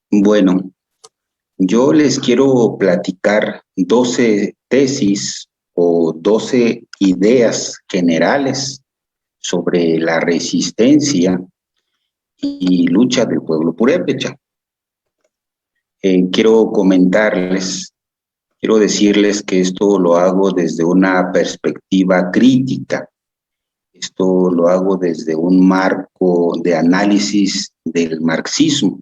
Bueno, yo les quiero platicar 12 tesis o 12 ideas generales sobre la resistencia y lucha del pueblo purépecha. Quiero decirles que esto lo hago desde una perspectiva crítica. Esto lo hago desde un marco de análisis del marxismo.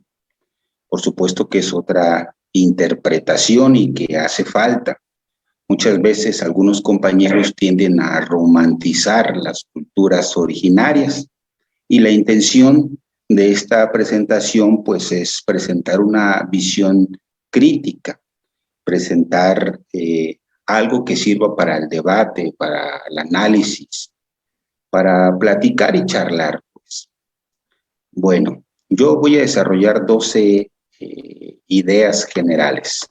Por supuesto que es otra interpretación y que hace falta. Muchas veces algunos compañeros tienden a romantizar las culturas originarias y la intención de esta presentación pues es presentar una visión crítica, presentar algo que sirva para el debate, para el análisis, para platicar y charlar, pues. Bueno, yo voy a desarrollar 12 ideas generales.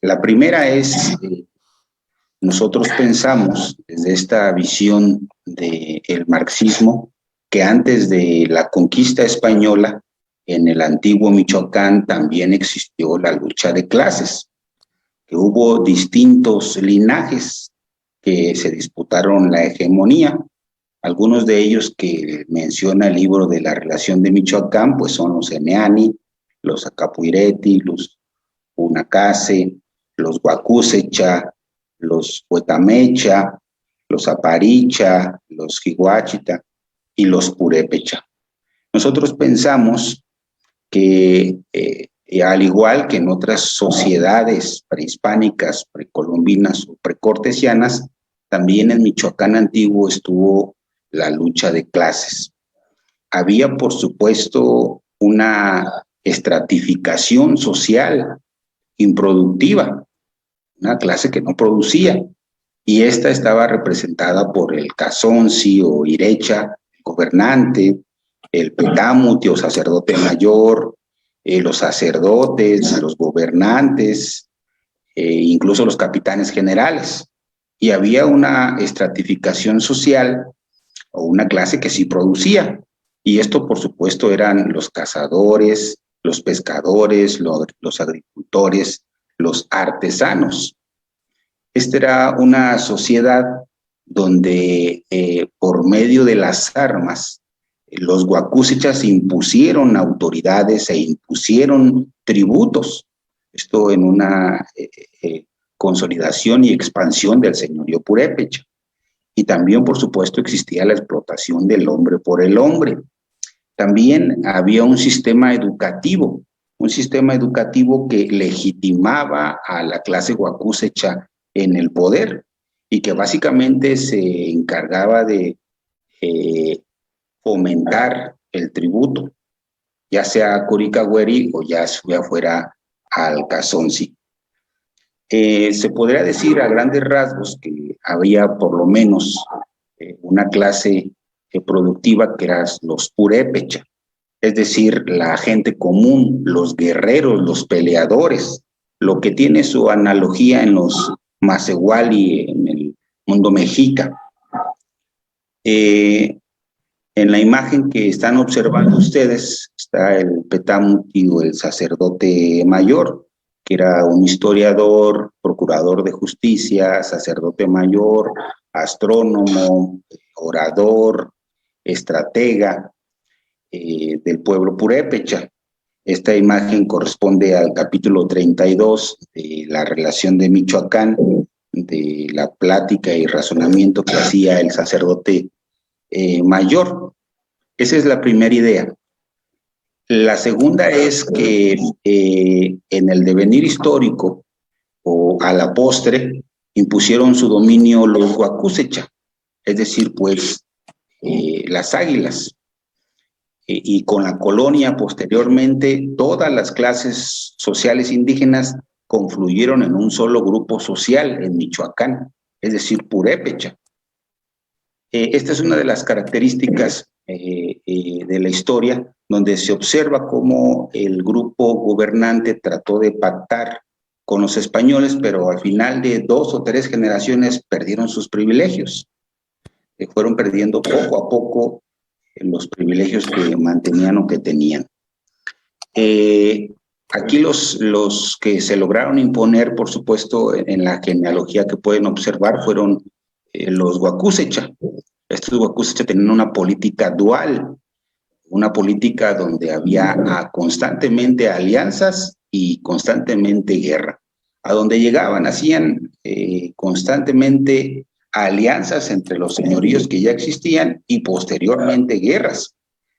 La primera es, nosotros pensamos desde esta visión del marxismo que antes de la conquista española, en el antiguo Michoacán también existió la lucha de clases, que hubo distintos linajes que se disputaron la hegemonía. Algunos de ellos que menciona el libro de la relación de Michoacán, pues son los Eneani, los Acapuireti, los Unacase, los Guacusecha, los Huetamecha, los Aparicha, los Jiguachita y los Purépecha. Nosotros pensamos que al igual que en otras sociedades prehispánicas, precolombinas o precortesianas, también en Michoacán antiguo estuvo la lucha de clases. Había, por supuesto, una estratificación social improductiva, una clase que no producía, y esta estaba representada por el Cazonci o Irecha, gobernante, el Petamuti o sacerdote mayor, los sacerdotes, los gobernantes, incluso los capitanes generales. Y había una estratificación social o una clase que sí producía. Y esto, por supuesto, eran los cazadores, los pescadores, los agricultores, los artesanos. Esta era una sociedad donde por medio de las armas los guacúsechas impusieron autoridades e impusieron tributos. Esto en una consolidación y expansión del señorío purépecha. Y también, por supuesto, existía la explotación del hombre por el hombre. También había un sistema educativo que legitimaba a la clase guacúsecha en el poder y que básicamente se encargaba de fomentar el tributo, ya sea a Coricahueri o ya fuera al Cazonci. Se podría decir a grandes rasgos que había por lo menos una clase productiva que eran los purépecha, es decir, la gente común, los guerreros, los peleadores, lo que tiene su analogía en los Macehuali, en el mundo mexica. En la imagen que están observando ustedes está el Petamuti o el sacerdote mayor, que era un historiador, procurador de justicia, sacerdote mayor, astrónomo, orador, estratega del pueblo purépecha. Esta imagen corresponde al capítulo 32 de la relación de Michoacán, de la plática y razonamiento que hacía el sacerdote mayor. Esa es la primera idea. La segunda es que en el devenir histórico o a la postre impusieron su dominio los guacúsecha, es decir, pues las águilas. Y con la colonia posteriormente todas las clases sociales indígenas confluyeron en un solo grupo social en Michoacán, es decir, purépecha. Esta es una de las características de la historia donde se observa cómo el grupo gobernante trató de pactar con los españoles, pero al final de 2 o 3 generaciones perdieron sus privilegios. Fueron perdiendo poco a poco los privilegios que mantenían o que tenían. Aquí los que se lograron imponer, por supuesto, en la genealogía que pueden observar fueron los Huacúsecha. Estos Huacúsecha tenían una política dual, una política donde había constantemente alianzas y constantemente guerra. A donde llegaban hacían constantemente alianzas entre los señoríos que ya existían y posteriormente guerras.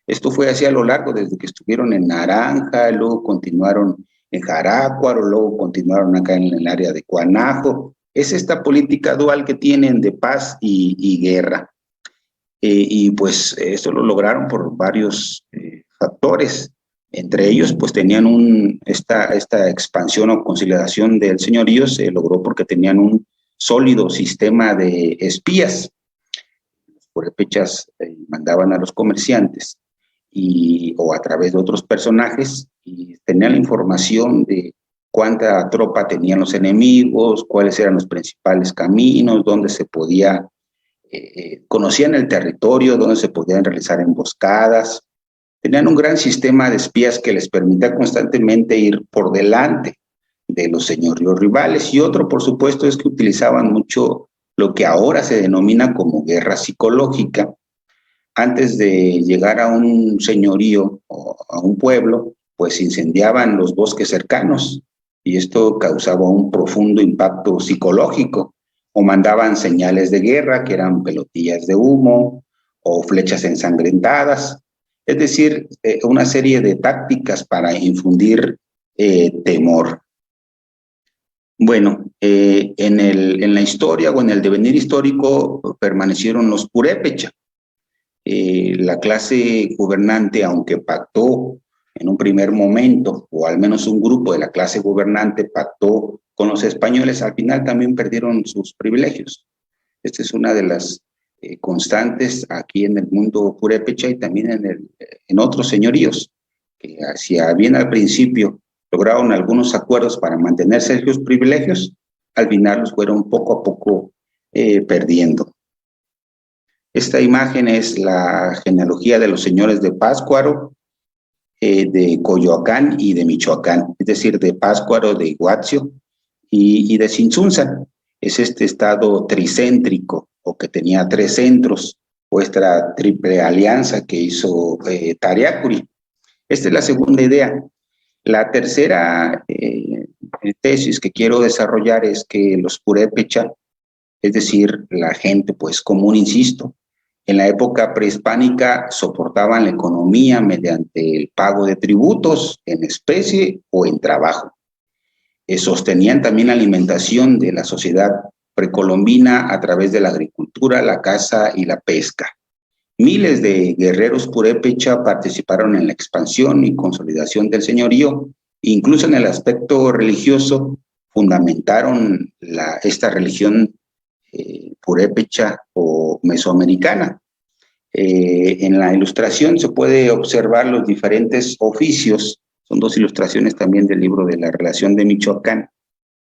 Esto fue así a lo largo, desde que estuvieron en Naranja, luego continuaron en Jarácuaro, luego continuaron acá en el área de Cuanajo. Es esta política dual que tienen de paz y guerra. Y pues esto lo lograron por varios factores. Entre ellos, pues tenían esta expansión o consolidación del señorío se logró porque tenían un sólido sistema de espías. Los purépechas mandaban a los comerciantes o a través de otros personajes y tenían la información de cuánta tropa tenían los enemigos, cuáles eran los principales caminos, dónde se podía conocían el territorio, donde se podían realizar emboscadas. Tenían un gran sistema de espías que les permitía constantemente ir por delante de los señoríos rivales. Y otro, por supuesto, es que utilizaban mucho lo que ahora se denomina como guerra psicológica. Antes de llegar a un señorío o a un pueblo, pues incendiaban los bosques cercanos y esto causaba un profundo impacto psicológico, o mandaban señales de guerra, que eran pelotillas de humo o flechas ensangrentadas, es decir, una serie de tácticas para infundir temor. Bueno, en la historia o en el devenir histórico permanecieron los purépecha. La clase gobernante, aunque pactó en un primer momento, o al menos un grupo de la clase gobernante pactó con los españoles, al final también perdieron sus privilegios. Esta es una de las constantes aquí en el mundo purépecha y también en otros señoríos, que hacia bien al principio lograron algunos acuerdos para mantenerse sus privilegios, al final los fueron poco a poco perdiendo. Esta imagen es la genealogía de los señores de Pátzcuaro, de Coyoacán y de Michoacán, es decir, de Pátzcuaro, de Iguazio y de Tzintzuntzan. Es este estado tricéntrico, o que tenía 3 centros, o esta triple alianza que hizo Tariacuri. Esta es la segunda idea. La tercera tesis que quiero desarrollar es que los purépecha, es decir, la gente pues común, insisto, en la época prehispánica soportaban la economía mediante el pago de tributos en especie o en trabajo. Sostenían también la alimentación de la sociedad precolombina a través de la agricultura, la caza y la pesca. Miles de guerreros purépecha participaron en la expansión y consolidación del señorío, incluso en el aspecto religioso fundamentaron esta religión purépecha o mesoamericana. En la ilustración se puede observar los diferentes oficios, son 2 ilustraciones también del libro de la relación de Michoacán,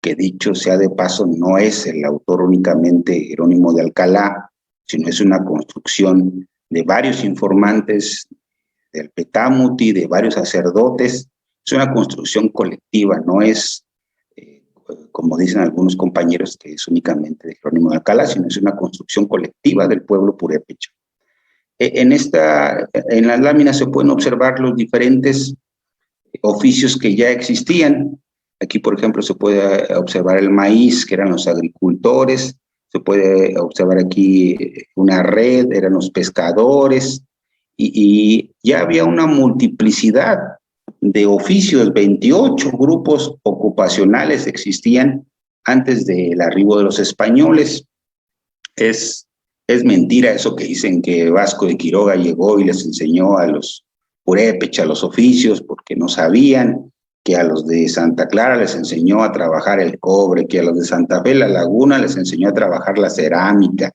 que dicho sea de paso no es el autor únicamente Jerónimo de Alcalá, sino es una construcción de varios informantes del Petámuti, de varios sacerdotes, es una construcción colectiva, no es como dicen algunos compañeros, que es únicamente de Jerónimo de Alcalá, sino es una construcción colectiva del pueblo purépecha. En las láminas se pueden observar los diferentes oficios que ya existían. Aquí, por ejemplo, se puede observar el maíz, que eran los agricultores, se puede observar aquí una red, eran los pescadores, y ya había una multiplicidad de oficios, 28 grupos ocupacionales existían antes del arribo de los españoles. Es mentira eso que dicen que Vasco de Quiroga llegó y les enseñó a los purépecha los oficios porque no sabían, que a los de Santa Clara les enseñó a trabajar el cobre, que a los de Santa Fe la Laguna les enseñó a trabajar la cerámica,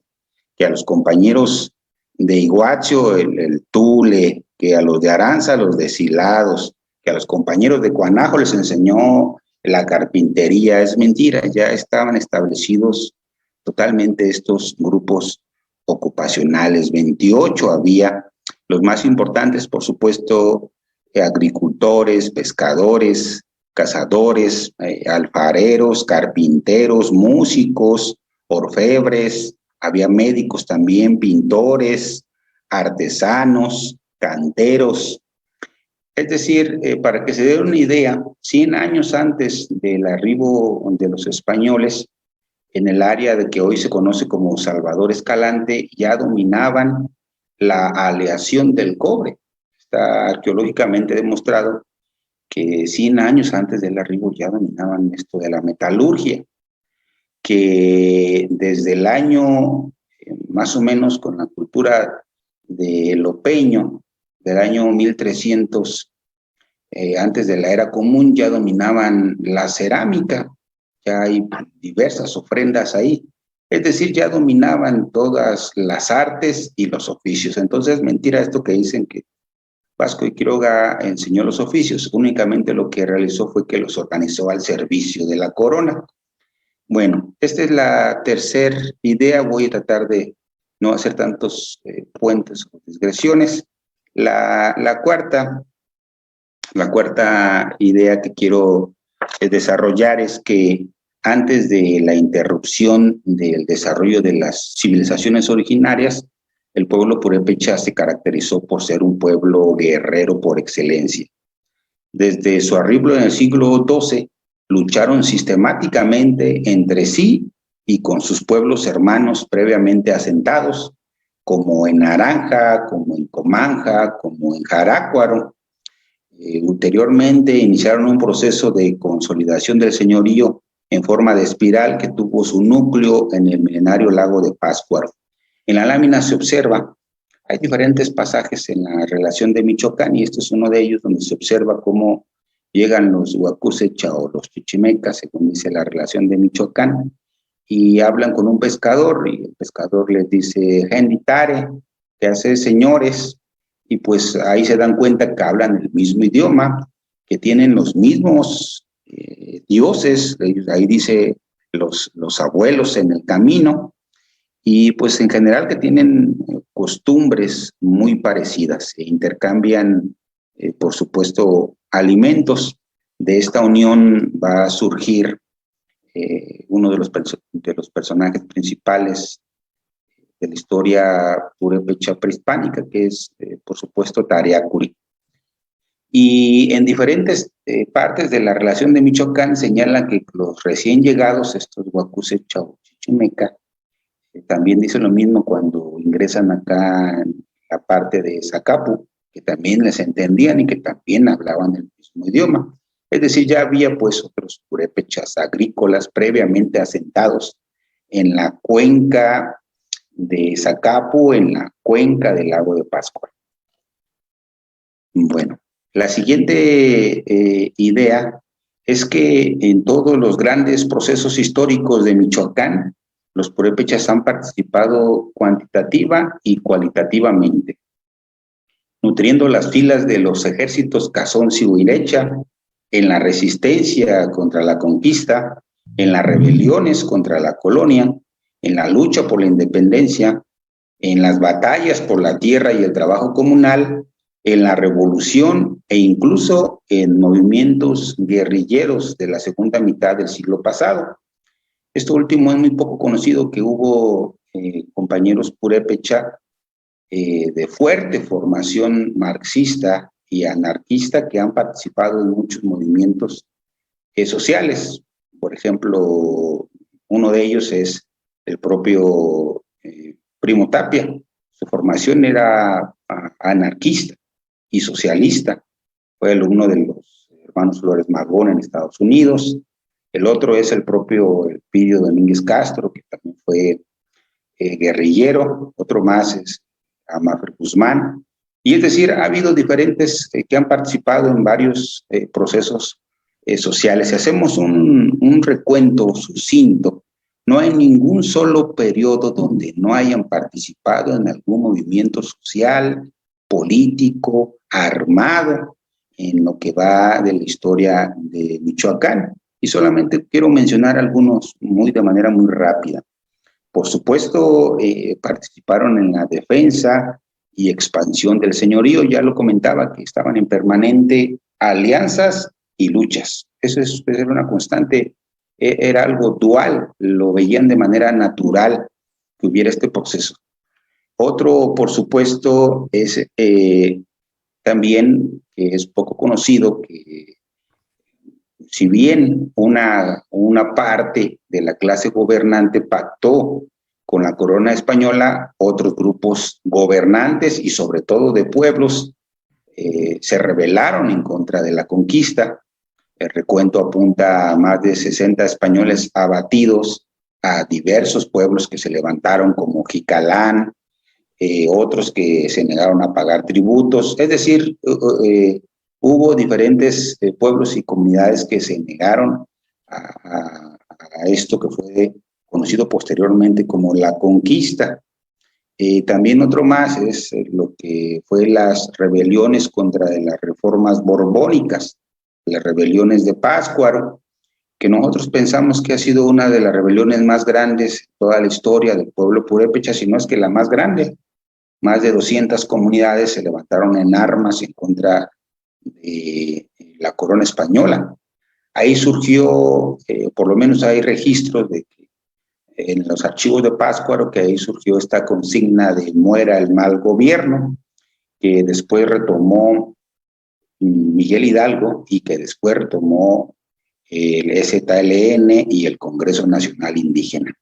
que a los compañeros de Iguazio el tule, que a los de Aranza los deshilados, que a los compañeros de Cuanajo les enseñó la carpintería. Es mentira, ya estaban establecidos totalmente estos grupos ocupacionales. 28 había, los más importantes, por supuesto, agricultores, pescadores, cazadores, alfareros, carpinteros, músicos, orfebres, había médicos también, pintores, artesanos, canteros. Es decir, para que se den una idea, 100 años antes del arribo de los españoles, en el área de que hoy se conoce como Salvador Escalante, ya dominaban la aleación del cobre. Está arqueológicamente demostrado que 100 años antes del arribo ya dominaban esto de la metalurgia, que desde el año, más o menos con la cultura de Lopeño, del año 1300, antes de la era común, ya dominaban la cerámica, ya hay diversas ofrendas ahí. Es decir, ya dominaban todas las artes y los oficios. Entonces, mentira esto que dicen que Vasco de Quiroga enseñó los oficios. Únicamente lo que realizó fue que los organizó al servicio de la corona. Bueno, esta es la tercera idea. Voy a tratar de no hacer tantos puentes o digresiones. La cuarta idea que quiero desarrollar es que antes de la interrupción del desarrollo de las civilizaciones originarias, el pueblo purépecha se caracterizó por ser un pueblo guerrero por excelencia. Desde su arribo en el siglo XII, lucharon sistemáticamente entre sí y con sus pueblos hermanos previamente asentados, como en Naranja, como en Comanja, como en Jarácuaro. Ulteriormente iniciaron un proceso de consolidación del señorío en forma de espiral que tuvo su núcleo en el milenario lago de Pátzcuaro. En la lámina se observa, hay diferentes pasajes en la relación de Michoacán y este es uno de ellos donde se observa cómo llegan los Huacusecha o los Chichimecas, según dice la relación de Michoacán, y hablan con un pescador y el pescador les dice, Genditare, ¿qué hace señores? Y pues ahí se dan cuenta que hablan el mismo idioma, que tienen los mismos dioses, ahí dice los abuelos en el camino, y pues en general que tienen costumbres muy parecidas e intercambian, por supuesto, alimentos. De esta unión va a surgir uno de los personajes principales de la historia purépecha prehispánica, que es, por supuesto, Tariacuri. Y en diferentes partes de la relación de Michoacán señalan que los recién llegados, estos Huacusecha o Chichimeca, también dicen lo mismo cuando ingresan acá en la parte de Zacapu, que también les entendían y que también hablaban el mismo idioma. Es decir, ya había pues otros purépechas agrícolas previamente asentados en la cuenca de Zacapu, en la cuenca del lago de Pátzcuaro. Bueno, la siguiente idea es que en todos los grandes procesos históricos de Michoacán, los purépechas han participado cuantitativa y cualitativamente, nutriendo las filas de los ejércitos Cazón-Cihuirecha, en la resistencia contra la conquista, en las rebeliones contra la colonia, en la lucha por la independencia, en las batallas por la tierra y el trabajo comunal, en la revolución e incluso en movimientos guerrilleros de la segunda mitad del siglo pasado. Esto último es muy poco conocido, que hubo compañeros purépecha de fuerte formación marxista y anarquista que han participado en muchos movimientos sociales. Por ejemplo, uno de ellos es el propio Primo Tapia. Su formación era anarquista y socialista. Fue alumno de los hermanos Flores Magón en Estados Unidos. El otro es el propio Elpidio Domínguez Castro, que también fue guerrillero. Otro más es Amáfre Guzmán. Y es decir, ha habido diferentes que han participado en varios procesos sociales. Si hacemos un recuento sucinto, no hay ningún solo periodo donde no hayan participado en algún movimiento social, político, armado, en lo que va de la historia de Michoacán. Y solamente quiero mencionar algunos de manera muy rápida. Por supuesto, participaron en la defensa y expansión del señorío. Ya lo comentaba, que estaban en permanente alianzas y luchas. era una constante, era algo dual, lo veían de manera natural que hubiera este proceso. Otro, por supuesto, es también, que es poco conocido, que si bien una parte de la clase gobernante pactó con la corona española, otros grupos gobernantes y sobre todo de pueblos se rebelaron en contra de la conquista. El recuento apunta a más de 60 españoles abatidos, a diversos pueblos que se levantaron como Jicalán, otros que se negaron a pagar tributos, es decir, hubo diferentes pueblos y comunidades que se negaron a esto que fue conocido posteriormente como la conquista. También otro más es lo que fue las rebeliones contra las reformas borbónicas, las rebeliones de Pátzcuaro, que nosotros pensamos que ha sido una de las rebeliones más grandes de toda la historia del pueblo purépecha, si no es que la más grande. Más de 200 comunidades se levantaron en armas en contra de la corona española. Ahí surgió, por lo menos hay registros de que en los archivos de Pátzcuaro, que ahí surgió esta consigna de muera el mal gobierno, que después retomó Miguel Hidalgo y que después retomó el EZLN y el Congreso Nacional Indígena.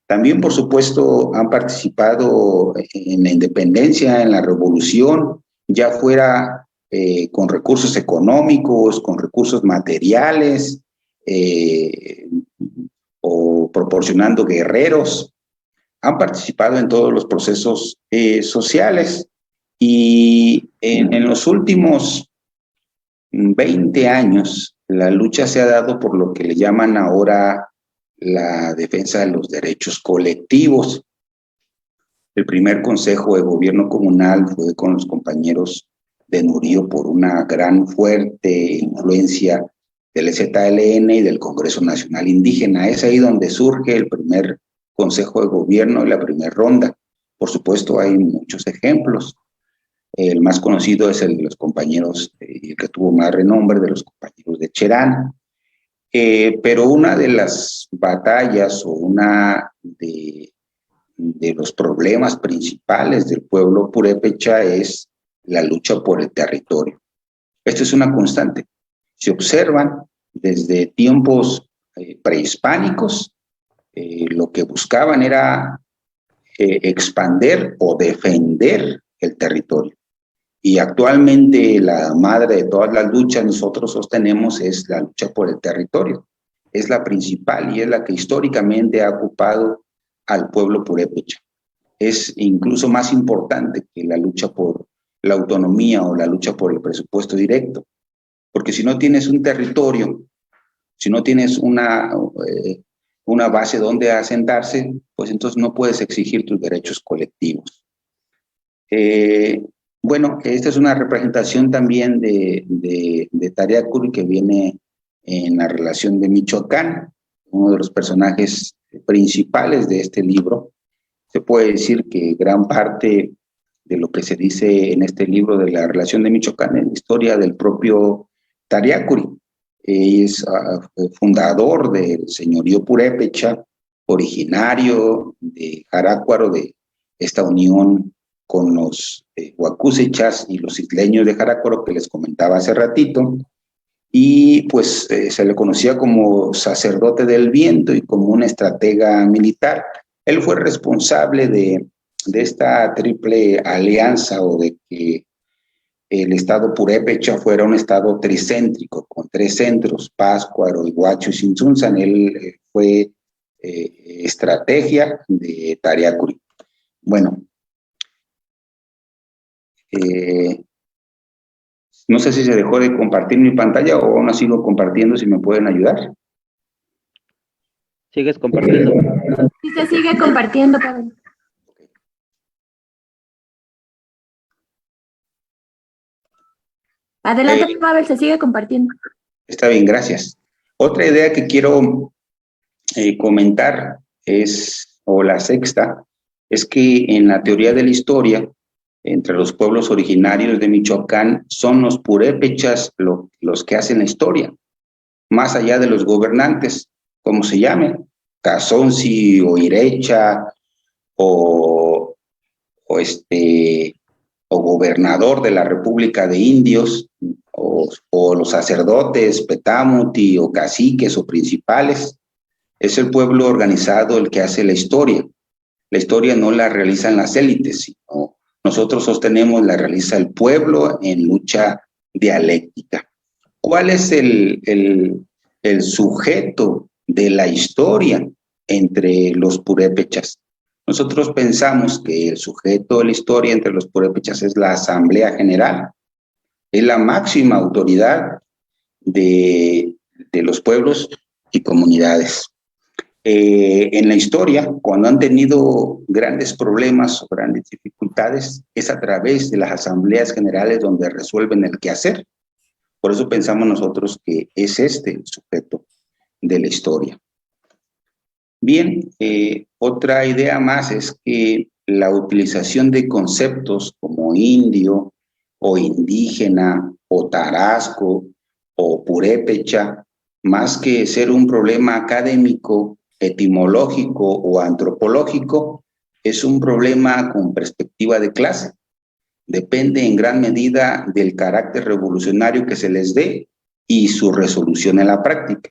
También, por supuesto, han participado en la independencia, en la revolución, ya fuera con recursos económicos, con recursos materiales, o proporcionando guerreros. Han participado en todos los procesos sociales y en los últimos 20 años la lucha se ha dado por lo que le llaman ahora la defensa de los derechos colectivos. El primer consejo de gobierno comunal fue con los compañeros de Nurío por una gran fuerte influencia del EZLN y del Congreso Nacional Indígena. Es ahí donde surge el primer consejo de gobierno y la primera ronda. Por supuesto, hay muchos ejemplos. El más conocido es el de los compañeros, el que tuvo más renombre, de los compañeros de Cherán. Pero una de las batallas o una de los problemas principales del pueblo purépecha es la lucha por el territorio. Esto es una constante. Se observan desde tiempos prehispánicos, lo que buscaban era expander o defender el territorio. Y actualmente la madre de todas las luchas nosotros sostenemos es la lucha por el territorio. Es la principal y es la que históricamente ha ocupado al pueblo purépecha. Es incluso más importante que la lucha por la autonomía o la lucha por el presupuesto directo. Porque si no tienes un territorio, si no tienes una base donde asentarse, pues entonces no puedes exigir tus derechos colectivos. Bueno, esta es una representación también de Tariacuri que viene en la relación de Michoacán, uno de los personajes principales de este libro. Se puede decir que gran parte de lo que se dice en este libro de la relación de Michoacán es la historia del propio Tariacuri. Es fundador del señorío purépecha, originario de Jarácuaro, de esta unión con los huacúsechas y los isleños de Jarácuaro que les comentaba hace ratito, y pues se le conocía como sacerdote del viento y como un estratega militar. Él fue responsable de esta triple alianza o de que el estado purépecha fuera un estado tricéntrico, con 3 centros, Pátzcuaro, Iguacho y Tzintzuntzan. Él fue estrategia de Tariacuri. Bueno, no sé si se dejó de compartir mi pantalla o aún la sigo compartiendo, si me pueden ayudar. ¿Sigues compartiendo? Sí, se sigue compartiendo, Pavel. Adelante, Pavel, se sigue compartiendo. Está bien, gracias. Otra idea que quiero comentar es, o la sexta, es que en la teoría de la historia, entre los pueblos originarios de Michoacán, son los purépechas los que hacen la historia. más allá de los gobernantes, como se llame, Cazonsi o Irecha o, o, o gobernador de la República de Indios, o los sacerdotes, petamuti o caciques o principales. Es el pueblo organizado el que hace la historia. La historia no la realizan las élites, sino nosotros sostenemos la realiza el pueblo en lucha dialéctica. ¿Cuál es el sujeto de la historia entre los purépechas? Nosotros pensamos que el sujeto de la historia entre los purépechas es la Asamblea General, es la máxima autoridad de los pueblos y comunidades. En la historia, cuando han tenido grandes problemas o grandes dificultades, es a través de las asambleas generales donde resuelven el quehacer. Por eso pensamos nosotros que es este el sujeto de la historia. Bien, otra idea más es que la utilización de conceptos como indio o indígena o tarasco o purépecha, más que ser un problema académico, etimológico o antropológico, es un problema con perspectiva de clase. Depende en gran medida del carácter revolucionario que se les dé y su resolución en la práctica.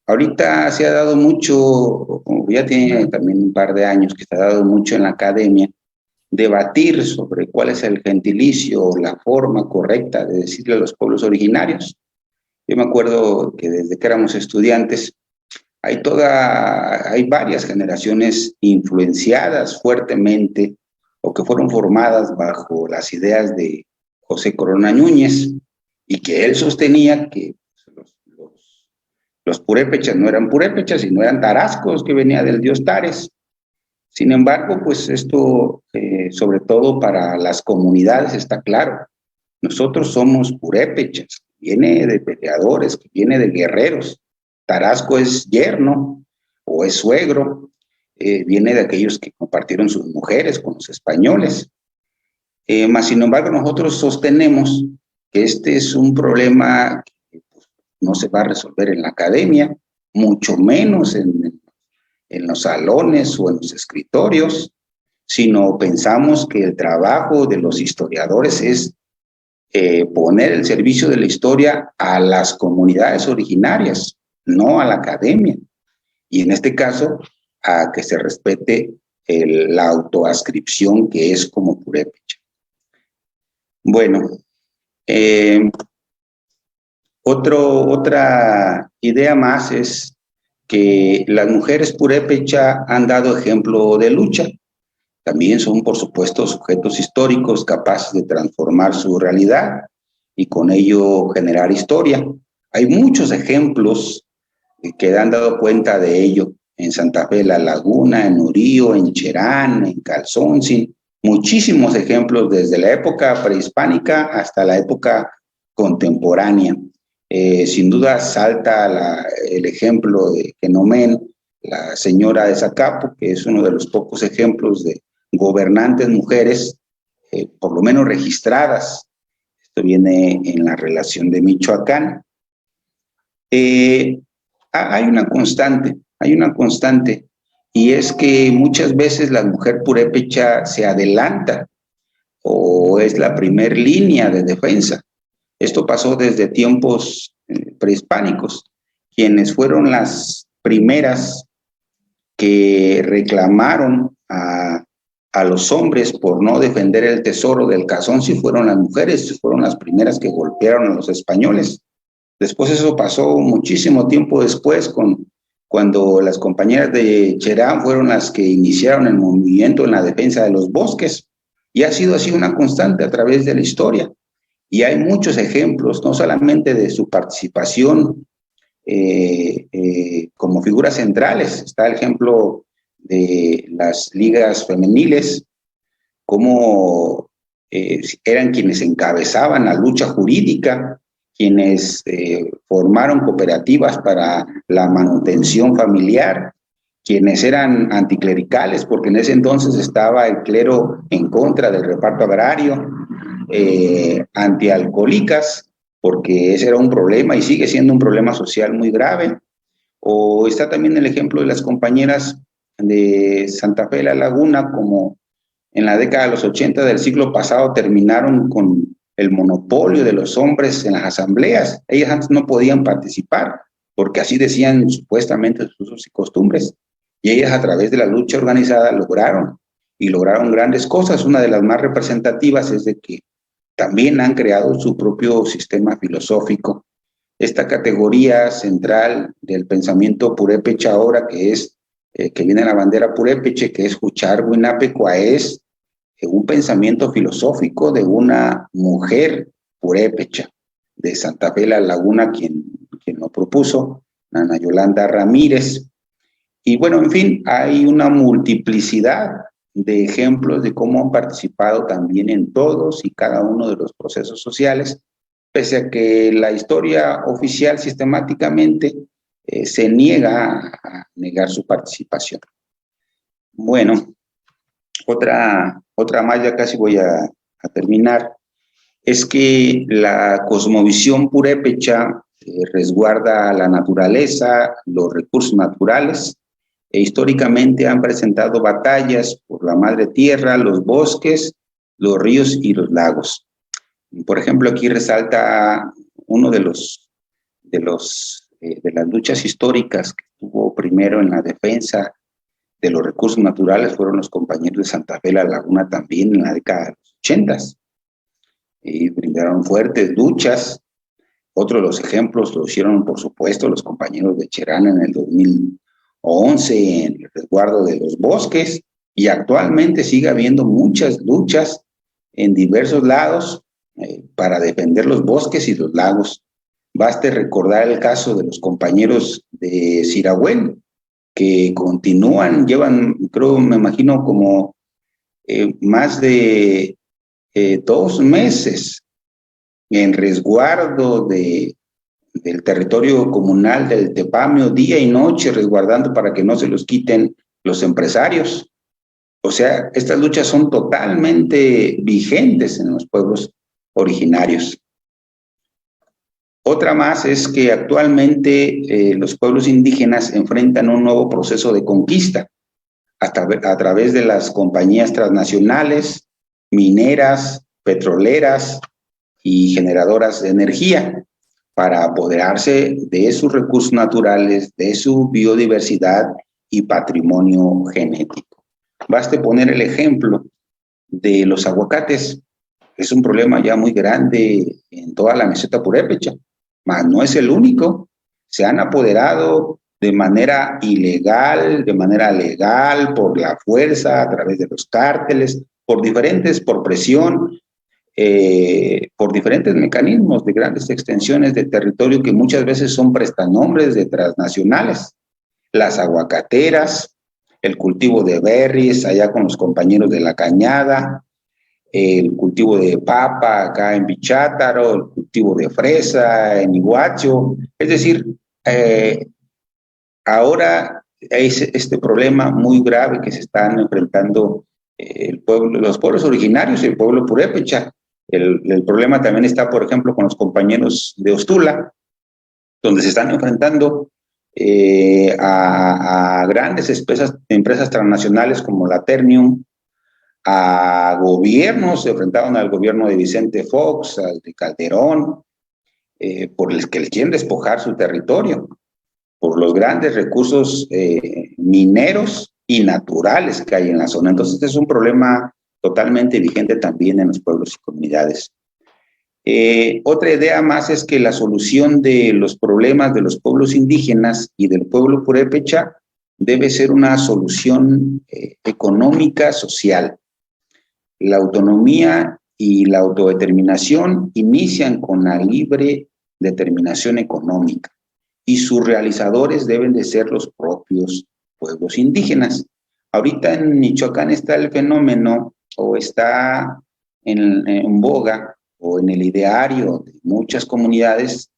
Ahorita se ha dado mucho, ya tiene también un par de años que se ha dado mucho en la academia, debatir sobre cuál es el gentilicio o la forma correcta de decirle a los pueblos originarios. Yo me acuerdo que desde que éramos estudiantes hay varias generaciones influenciadas fuertemente o que fueron formadas bajo las ideas de José Corona Núñez y que él sostenía que los purépechas no eran purépechas, sino eran tarascos que venía del dios Tares. Sin embargo, pues esto, sobre todo para las comunidades, está claro. Nosotros somos purépechas, viene de peleadores, viene de guerreros. Tarasco es yerno o es suegro, viene de aquellos que compartieron sus mujeres con los españoles. Mas, sin embargo, nosotros sostenemos que este es un problema que pues, no se va a resolver en la academia, mucho menos en los salones o en los escritorios, sino pensamos que el trabajo de los historiadores es poner el servicio de la historia a las comunidades originarias, no a la academia. Y en este caso, a que se respete la autoascripción que es como purépecha. Bueno, otra idea más es que las mujeres purépecha han dado ejemplo de lucha. También son, por supuesto, sujetos históricos capaces de transformar su realidad y con ello generar historia. Hay muchos ejemplos que han dado cuenta de ello en Santa Fe de la Laguna, en Urío, en Cherán, en Calzoncin. Muchísimos ejemplos desde la época prehispánica hasta la época contemporánea. Sin duda salta el ejemplo de Quenomén, la señora de Zacapo, que es uno de los pocos ejemplos de gobernantes mujeres, por lo menos registradas. Esto viene en la relación de Michoacán. Hay una constante, y es que muchas veces la mujer purépecha se adelanta o es la primer línea de defensa. Esto pasó desde tiempos prehispánicos, quienes fueron las primeras que reclamaron a los hombres por no defender el tesoro del Cazonsi fueron las mujeres, fueron las primeras que golpearon a los españoles. Después eso pasó muchísimo tiempo después, cuando las compañeras de Cherán fueron las que iniciaron el movimiento en la defensa de los bosques, y ha sido así una constante a través de la historia. Y hay muchos ejemplos, no solamente de su participación como figuras centrales. Está el ejemplo de las ligas femeniles, cómo eran quienes encabezaban la lucha jurídica, quienes formaron cooperativas para la manutención familiar, quienes eran anticlericales, porque en ese entonces estaba el clero en contra del reparto agrario, antialcohólicas, porque ese era un problema y sigue siendo un problema social muy grave. O está también el ejemplo de las compañeras de Santa Fe de la Laguna, como en la década de los 80 del siglo pasado terminaron con el monopolio de los hombres en las asambleas. Ellas antes no podían participar, porque así decían supuestamente sus usos y costumbres. Y ellas a través de la lucha organizada lograron grandes cosas. Una de las más representativas es de que también han creado su propio sistema filosófico. Esta categoría central del pensamiento purépecha ahora, que viene en la bandera purépeche, que es Hucharguinapecoa, es un pensamiento filosófico de una mujer purépecha de Santa Fe la Laguna, quien lo propuso, Ana Yolanda Ramírez. Y bueno, en fin, hay una multiplicidad de ejemplos de cómo han participado también en todos y cada uno de los procesos sociales, pese a que la historia oficial sistemáticamente se niega a negar su participación. Bueno, otra más, ya casi voy a terminar, es que la cosmovisión purépecha resguarda la naturaleza, los recursos naturales, e históricamente han presentado batallas por la madre tierra, los bosques, los ríos y los lagos. Por ejemplo, aquí resalta uno de las luchas históricas que tuvo primero en la defensa de los recursos naturales, fueron los compañeros de Santa Fe la Laguna también en la década de los 80. Y brindaron fuertes luchas. Otro de los ejemplos lo hicieron, por supuesto, los compañeros de Cherán en el 2011 en el resguardo de los bosques, y actualmente sigue habiendo muchas luchas en diversos lados para defender los bosques y los lagos. Baste recordar el caso de los compañeros de Sirahuel, que continúan, llevan, creo, me imagino, como más de 2 meses en resguardo del territorio comunal del Tepamio, día y noche, resguardando para que no se los quiten los empresarios. O sea, estas luchas son totalmente vigentes en los pueblos originarios. Otra más es que actualmente los pueblos indígenas enfrentan un nuevo proceso de conquista a través de las compañías transnacionales, mineras, petroleras y generadoras de energía, para apoderarse de sus recursos naturales, de su biodiversidad y patrimonio genético. Baste poner el ejemplo de los aguacates. Es un problema ya muy grande en toda la meseta purépecha, mas no es el único. Se han apoderado de manera ilegal, de manera legal, por la fuerza, a través de los cárteles, por presión, por diferentes mecanismos de grandes extensiones de territorio que muchas veces son prestanombres de transnacionales. Las aguacateras, el cultivo de berries allá con los compañeros de la Cañada, el cultivo de papa acá en Bichátaro, el cultivo de fresa en Iguacho. Es decir, ahora es este problema muy grave que se están enfrentando los pueblos originarios y el pueblo purépecha. El problema también está, por ejemplo, con los compañeros de Ostula, donde se están enfrentando a grandes empresas transnacionales como la Ternium, a gobiernos. Se enfrentaron al gobierno de Vicente Fox, al de Calderón, por el que le quieren despojar su territorio, por los grandes recursos mineros y naturales que hay en la zona. Entonces, este es un problema totalmente vigente también en los pueblos y comunidades. Otra idea más es que la solución de los problemas de los pueblos indígenas y del pueblo purépecha debe ser una solución económica, social. La autonomía y la autodeterminación inician con la libre determinación económica, y sus realizadores deben de ser los propios pueblos indígenas. Ahorita en Michoacán está el fenómeno, o está en boga, o en el ideario de muchas comunidades,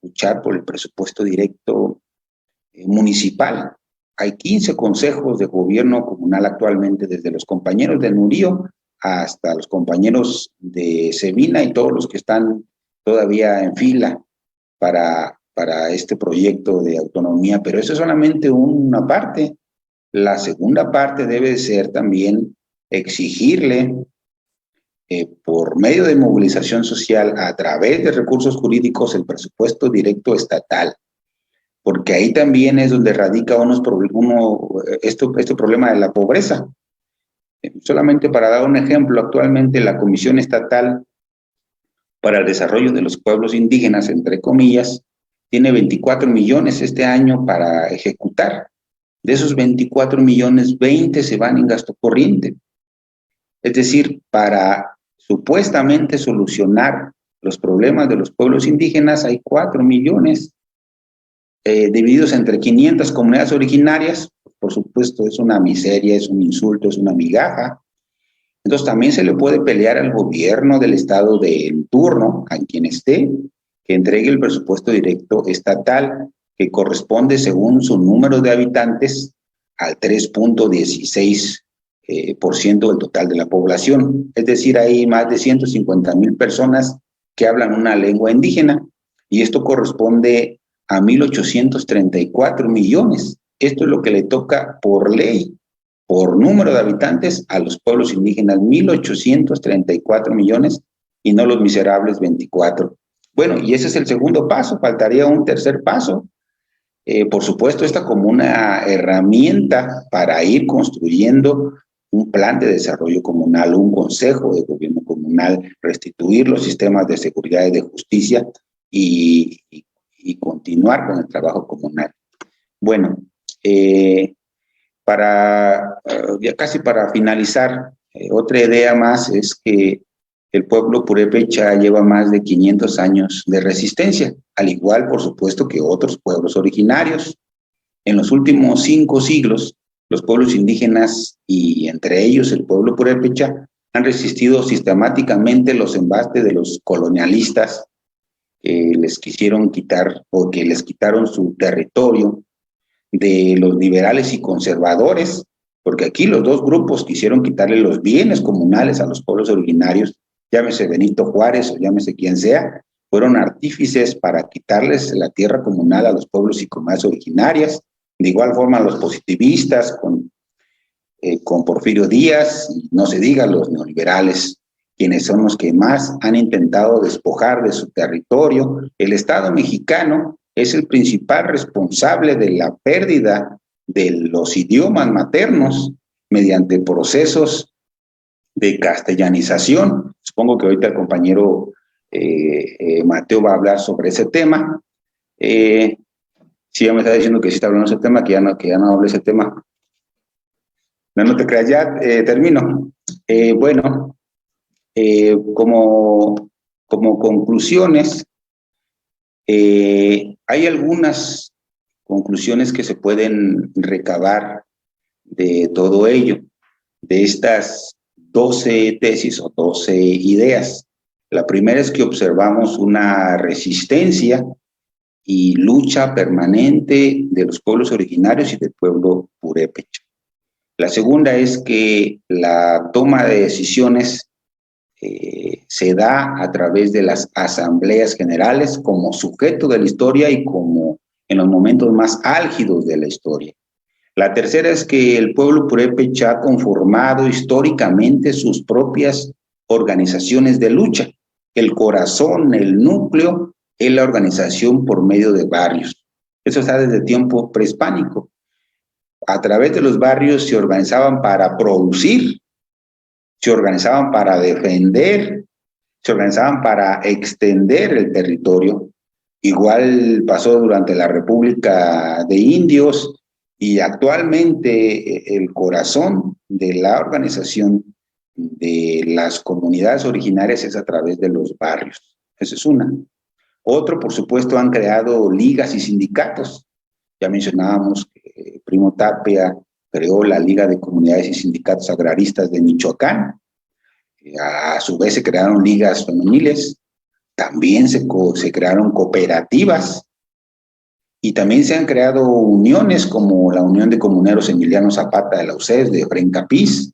luchar por el presupuesto directo municipal. Hay 15 consejos de gobierno comunal actualmente, desde los compañeros de Nurío hasta los compañeros de Sevina y todos los que están todavía en fila para este proyecto de autonomía, pero eso es solamente una parte. La segunda parte debe ser también exigirle por medio de movilización social a través de recursos jurídicos el presupuesto directo estatal, porque ahí también es donde radica este problema de la pobreza. Solamente para dar un ejemplo, actualmente la Comisión Estatal para el Desarrollo de los Pueblos Indígenas, entre comillas, tiene 24 millones este año para ejecutar. De esos 24 millones, 20 se van en gasto corriente. Es decir, para supuestamente solucionar los problemas de los pueblos indígenas, hay 4 millones divididos entre 500 comunidades originarias. Por supuesto, es una miseria, es un insulto, es una migaja. Entonces, también se le puede pelear al gobierno del estado de turno, a quien esté, que entregue el presupuesto directo estatal, que corresponde, según su número de habitantes, al 3.16% del total de la población. Es decir, hay más de 150,000 personas que hablan una lengua indígena, y esto corresponde a 1,834 millones. Esto es lo que le toca por ley, por número de habitantes, a los pueblos indígenas, 1,834 millones, y no los miserables 24. Bueno, y ese es el segundo paso, faltaría un tercer paso. Por supuesto, esta como una herramienta para ir construyendo un plan de desarrollo comunal, un consejo de gobierno comunal, restituir los sistemas de seguridad y de justicia y continuar con el trabajo comunal. Bueno, ya casi para finalizar, otra idea más es que el pueblo purépecha lleva más de 500 años de resistencia, al igual, por supuesto, que otros pueblos originarios. En los últimos 5 siglos, los pueblos indígenas, y entre ellos el pueblo purépecha, han resistido sistemáticamente los embates de los colonialistas que les quisieron quitar o que les quitaron su territorio, de los liberales y conservadores, porque aquí los dos grupos quisieron quitarle los bienes comunales a los pueblos originarios, llámese Benito Juárez o llámese quien sea, fueron artífices para quitarles la tierra comunal a los pueblos y comunidades originarias. De igual forma los positivistas con Porfirio Díaz, y no se diga los neoliberales, quienes son los que más han intentado despojar de su territorio. El Estado mexicano es el principal responsable de la pérdida de los idiomas maternos mediante procesos de castellanización. Supongo que ahorita el compañero Mateo va a hablar sobre ese tema. Sí, ya me está diciendo que sí está hablando de ese tema, que ya no hable ese tema. No te creas, ya termino. Bueno, como conclusiones, hay algunas conclusiones que se pueden recabar de todo ello, de estas 12 tesis o 12 ideas. La primera es que observamos una resistencia y lucha permanente de los pueblos originarios y del pueblo purépecha. La segunda es que la toma de decisiones se da a través de las asambleas generales como sujeto de la historia y como en los momentos más álgidos de la historia. La tercera es que el pueblo purépecha ha conformado históricamente sus propias organizaciones de lucha. El corazón, el núcleo, es la organización por medio de barrios. Eso está desde tiempo prehispánico. A través de los barrios se organizaban para producir, se organizaban para defender, se organizaban para extender el territorio. Igual pasó durante la República de Indios, y actualmente el corazón de la organización de las comunidades originarias es a través de los barrios. Esa es una. Otro, por supuesto, han creado ligas y sindicatos. Ya mencionábamos que Primo Tapia creó la Liga de Comunidades y Sindicatos Agraristas de Michoacán. A su vez se crearon ligas femeniles, también se crearon cooperativas, y también se han creado uniones como la Unión de Comuneros Emiliano Zapata de la UCES de Efraín Capiz,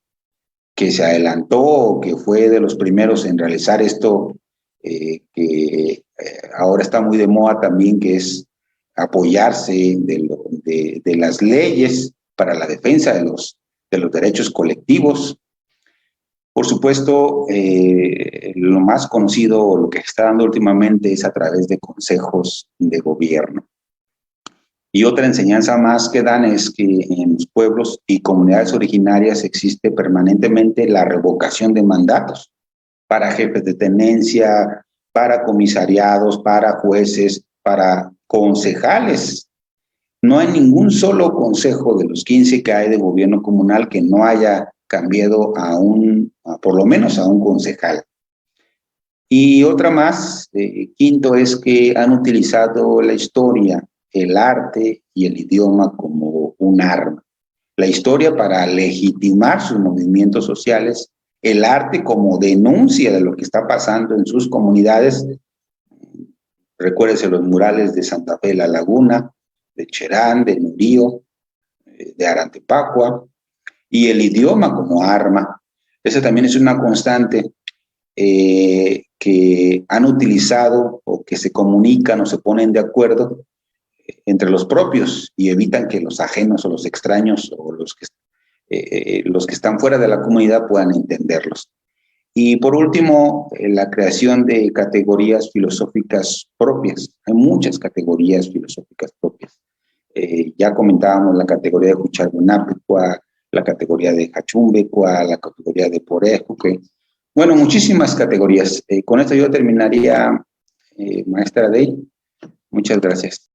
que se adelantó, que fue de los primeros en realizar esto que ahora está muy de moda también, que es apoyarse de las leyes para la defensa de los derechos colectivos. Por supuesto, lo más conocido o lo que se está dando últimamente es a través de consejos de gobierno. Y otra enseñanza más que dan es que en los pueblos y comunidades originarias existe permanentemente la revocación de mandatos para jefes de tenencia, para comisariados, para jueces, para concejales. No hay ningún solo consejo de los 15 que hay de gobierno comunal que no haya cambiado por lo menos a un concejal. Y otra más, quinto, es que han utilizado la historia, el arte y el idioma como un arma. La historia para legitimar sus movimientos sociales, el arte como denuncia de lo que está pasando en sus comunidades. Recuérdese los murales de Santa Fe de la Laguna, de Cherán, de Nurío, de Arantepacua, y el idioma como arma. Esa también es una constante que han utilizado o que se comunican o se ponen de acuerdo entre los propios y evitan que los ajenos o los extraños o los que están fuera de la comunidad puedan entenderlos. Y por último, la creación de categorías filosóficas propias. Hay muchas categorías filosóficas propias. Ya comentábamos la categoría de Huchalgunapecua, la categoría de Hachumbecua, la categoría de Porejuque. Bueno, muchísimas categorías. Con esto yo terminaría, maestra Dey. Muchas gracias.